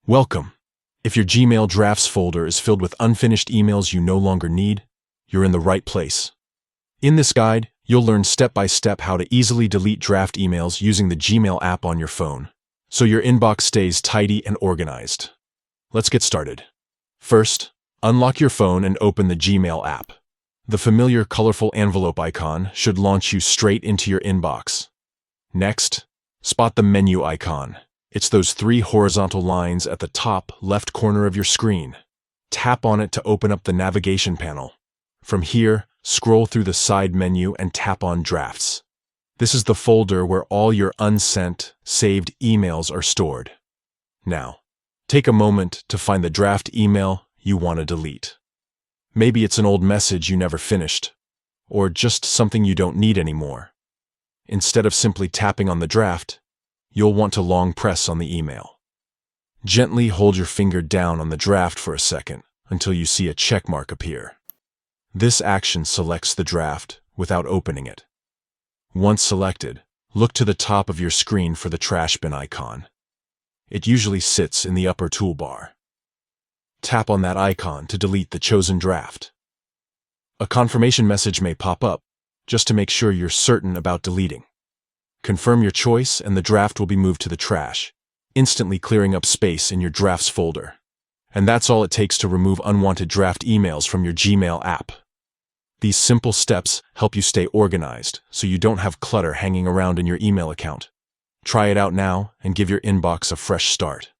Welcome. If your Gmail drafts folder is filled with unfinished emails you no longer need, you're in the right place. In this guide, you'll learn step-by-step how to easily delete draft emails using the Gmail app on your phone, so your inbox stays tidy and organized. Let's get started. First, unlock your phone and open the Gmail app. The familiar colorful envelope icon should launch you straight into your inbox. Next, spot the menu icon. It's those three horizontal lines at the top left corner of your screen. Tap on it to open up the navigation panel. From here, scroll through the side menu and tap on Drafts. This is the folder where all your unsent, saved emails are stored. Now, take a moment to find the draft email you want to delete. Maybe it's an old message you never finished, or just something you don't need anymore. Instead of simply tapping on the draft, you'll want to long press on the email. Gently hold your finger down on the draft for a second until you see a check mark appear. This action selects the draft without opening it. Once selected, look to the top of your screen for the trash bin icon. It usually sits in the upper toolbar. Tap on that icon to delete the chosen draft. A confirmation message may pop up, just to make sure you're certain about deleting. Confirm your choice and the draft will be moved to the trash, instantly clearing up space in your drafts folder. And that's all it takes to remove unwanted draft emails from your Gmail app. These simple steps help you stay organized so you don't have clutter hanging around in your email account. Try it out now and give your inbox a fresh start.